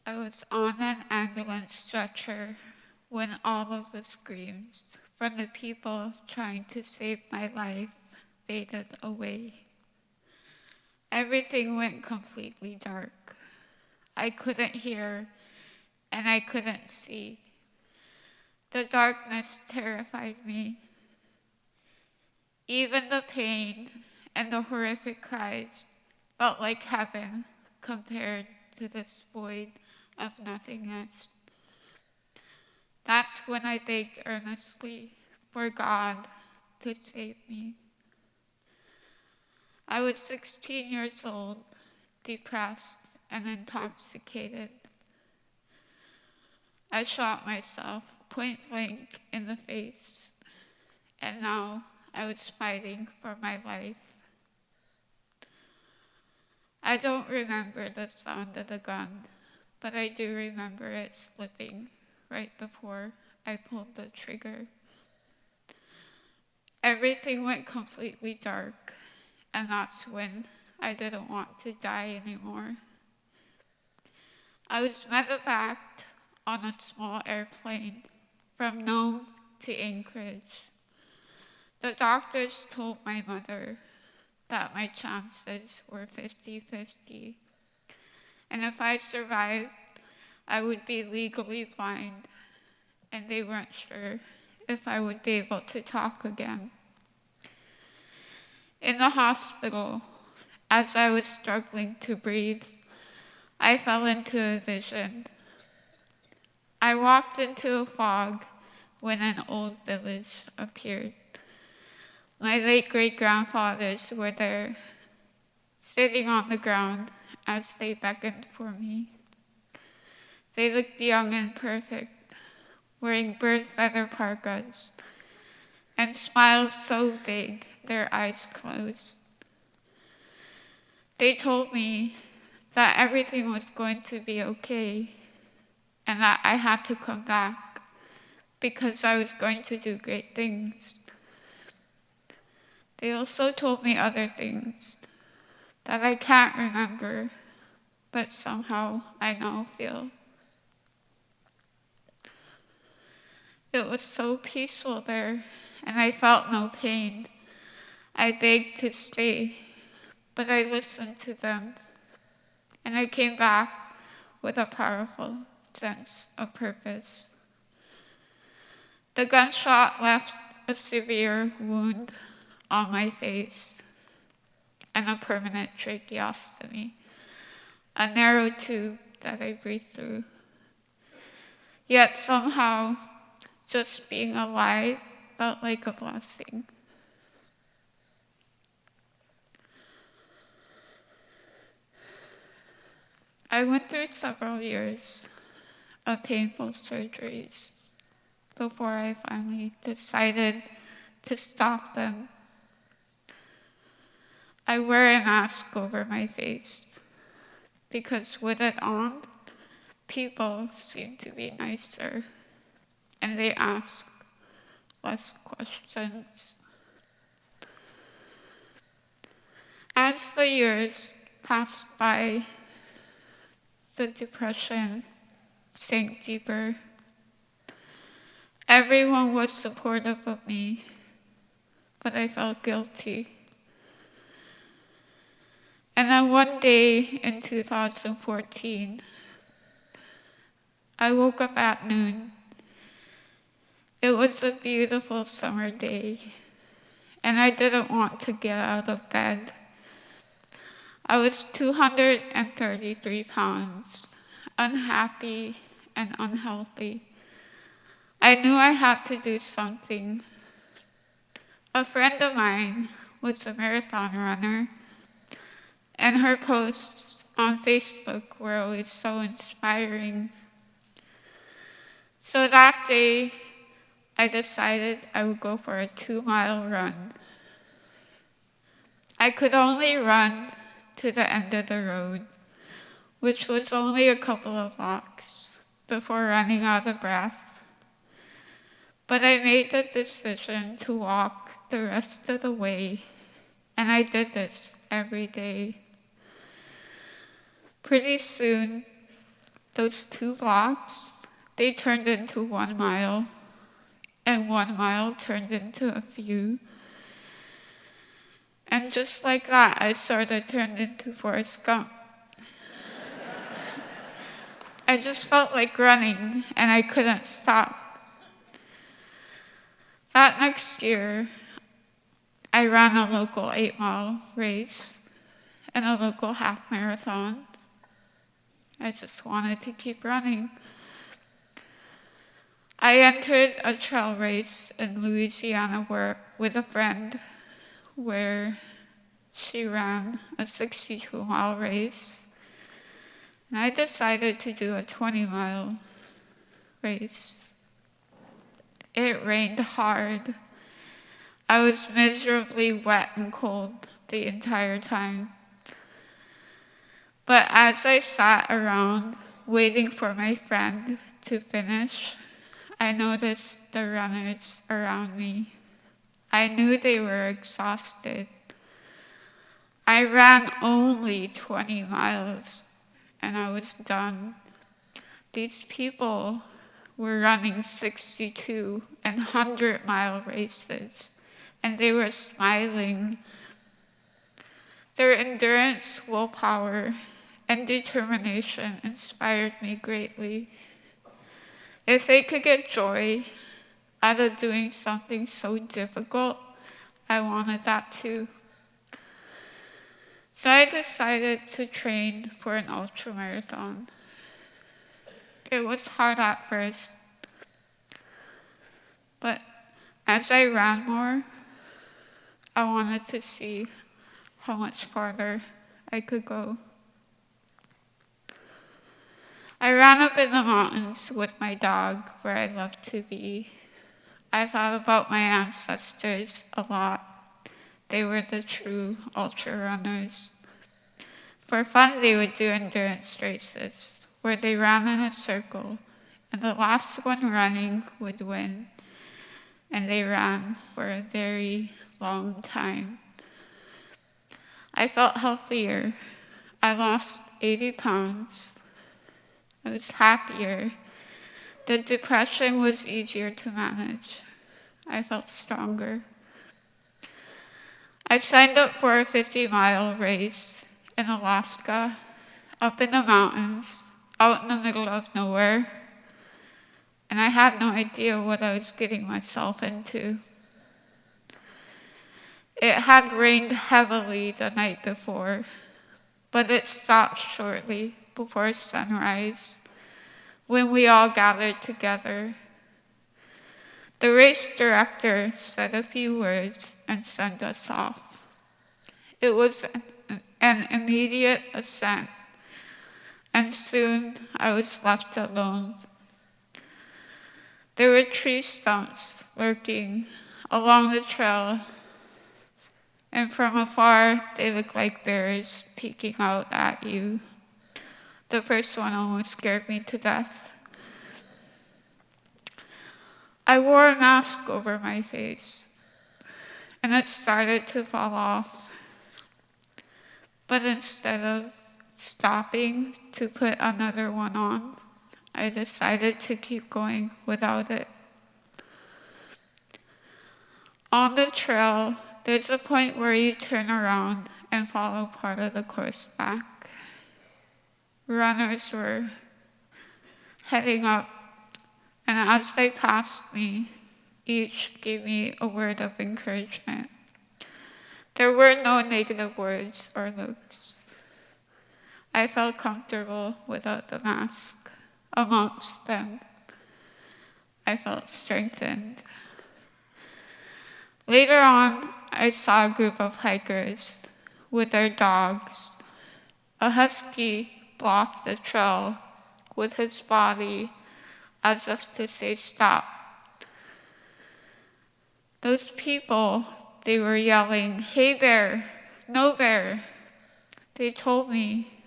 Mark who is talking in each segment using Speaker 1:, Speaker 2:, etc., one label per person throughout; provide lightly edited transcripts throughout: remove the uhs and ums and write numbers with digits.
Speaker 1: I was on an ambulance stretcher when all of the screams from the people trying to save my life faded away. Everything went completely dark. I couldn't hear and I couldn't see. The darkness terrified me. Even the pain and the horrific cries felt like heaven compared to this void of nothingness. That's when I begged earnestly for God to save me. I was 16 years old, depressed and intoxicated. I shot myself point blank in the face, and now I was fighting for my life. I don't remember the sound of the gun, but I do remember it slipping right before I pulled the trigger. Everything went completely dark, and that's when I didn't want to die anymore. I was medevaced on a small airplane from Nome to Anchorage. The doctors told my mother that my chances were 50-50, and if I survived, I would be legally blind, and they weren't sure if I would be able to talk again. In the hospital, as I was struggling to breathe, I fell into a vision. I walked into a fog when an old village appeared. My late great-grandfathers were there, sitting on the ground as they beckoned for me. They looked young and perfect, wearing bird feather parkas, and smiles so big their eyes closed. They told me that everything was going to be okay, and that I had to come back because I was going to do great things. They also told me other things that I can't remember, but somehow I now feel. It was so peaceful there, and I felt no pain. I begged to stay, but I listened to them, and I came back with a powerful sense of purpose. The gunshot left a severe wound on my face and a permanent tracheostomy, a narrow tube that I breathe through. Yet somehow, just being alive felt like a blessing. I went through several years of painful surgeries before I finally decided to stop them. I wear a mask over my face because with it on, people seem to be nicer and they ask less questions. As the years passed by, the depression sank deeper. Everyone was supportive of me, but I felt guilty. And then one day in 2014, I woke up at noon. It was a beautiful summer day, and I didn't want to get out of bed. I was 233 pounds, unhappy and unhealthy. I knew I had to do something. A friend of mine was a marathon runner, and her posts on Facebook were always so inspiring. So that day, I decided I would go for a 2-mile run. I could only run to the end of the road, which was only a couple of blocks before running out of breath. But I made the decision to walk the rest of the way, and I did this every day. Pretty soon, those 2 blocks, they turned into 1 mile, and 1 mile turned into a few. And just like that, I sort of turned into Forrest Gump. I just felt like running, and I couldn't stop. That next year, I ran a local 8-mile race and a local half marathon. I just wanted to keep running. I entered a trail race in Louisiana with a friend where she ran a 62-mile race. And I decided to do a 20-mile race. It rained hard. I was miserably wet and cold the entire time. But as I sat around waiting for my friend to finish, I noticed the runners around me. I knew they were exhausted. I ran only 20 miles, and I was done. These people were running 62 and 100-mile races, and they were smiling. Their endurance, willpower, and determination inspired me greatly. If they could get joy out of doing something so difficult, I wanted that too. So I decided to train for an ultramarathon. It was hard at first, but as I ran more, I wanted to see how much farther I could go. I ran up in the mountains with my dog where I loved to be. I thought about my ancestors a lot. They were the true ultra runners. For fun, they would do endurance races where they ran in a circle, and the last one running would win. And they ran for a very long time. I felt healthier. I lost 80 pounds. I was happier. The depression was easier to manage. I felt stronger. I signed up for a 50-mile race in Alaska, up in the mountains, out in the middle of nowhere, and I had no idea what I was getting myself into. It had rained heavily the night before, but it stopped shortly before sunrise when we all gathered together. The race director said a few words and sent us off. It was an immediate ascent, and soon I was left alone. There were tree stumps lurking along the trail, and from afar they looked like bears peeking out at you. The first one almost scared me to death. I wore a mask over my face, and it started to fall off. But instead of stopping to put another one on, I decided to keep going without it. On the trail, there's a point where you turn around and follow part of the course back. Runners were heading up, and as they passed me, each gave me a word of encouragement. There were no negative words or looks. I felt comfortable without the mask amongst them. I felt strengthened. Later on, I saw a group of hikers with their dogs. A husky blocked the trail with his body as if to say stop. Those people, they were yelling, "Hey bear, no bear." They told me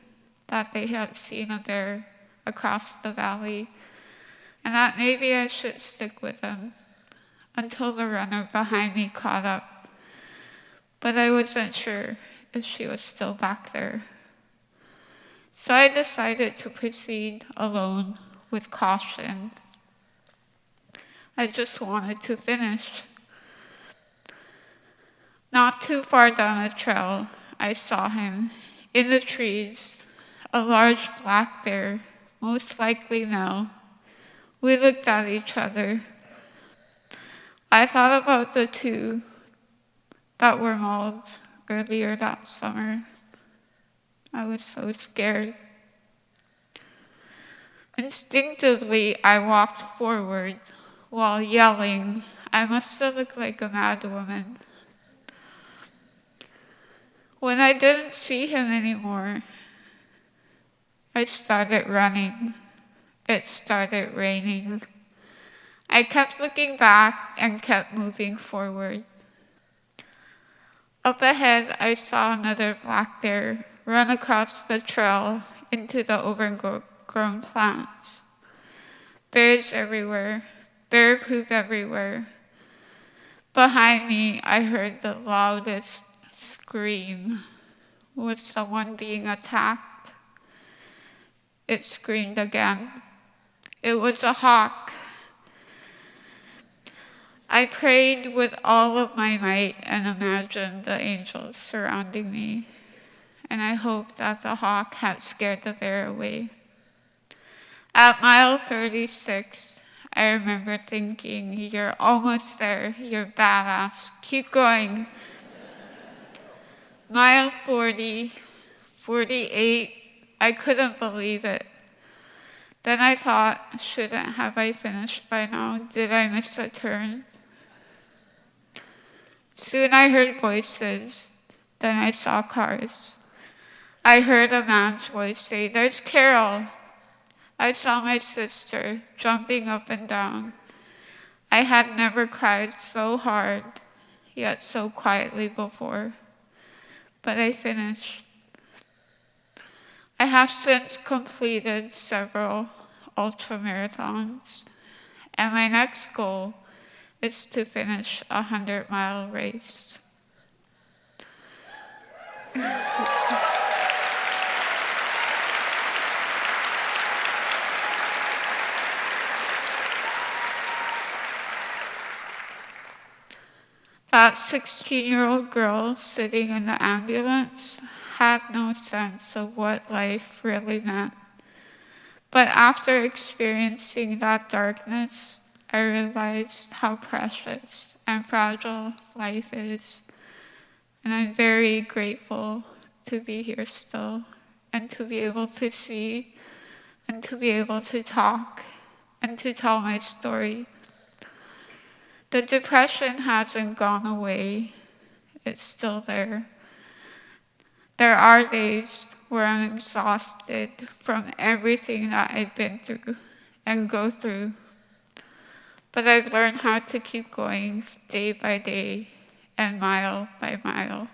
Speaker 1: that they had seen a bear across the valley and that maybe I should stick with them until the runner behind me caught up. But I wasn't sure if she was still back there. So I decided to proceed alone with caution. I just wanted to finish. Not too far down the trail, I saw him in the trees, a large black bear, most likely male. We looked at each other. I thought about the two that were mauled earlier that summer. I was so scared. Instinctively, I walked forward while yelling. I must have looked like a mad woman. When I didn't see him anymore, I started running. It started raining. I kept looking back and kept moving forward. Up ahead, I saw another black bear run across the trail into the overgrown plants. Bears everywhere, bear poop everywhere. Behind me, I heard the loudest scream. Was someone being attacked? It screamed again. It was a hawk. I prayed with all of my might and imagined the angels surrounding me, and I hoped that the hawk had scared the bear away. At mile 36, I remember thinking, "You're almost there, you're badass, keep going." Mile 40, 48, I couldn't believe it. Then I thought, shouldn't have I finished by now? Did I miss a turn? Soon I heard voices, then I saw cars. I heard a man's voice say, "There's Carol." I saw my sister jumping up and down. I had never cried so hard, yet so quietly before. But I finished. I have since completed several ultramarathons, and my next goal is to finish a 100-mile race. That 16-year-old girl sitting in the ambulance had no sense of what life really meant. But after experiencing that darkness, I realized how precious and fragile life is. And I'm very grateful to be here still, and to be able to see, and to be able to talk, and to tell my story. The depression hasn't gone away. It's still there. There are days where I'm exhausted from everything that I've been through and go through. But I've learned how to keep going day by day and mile by mile.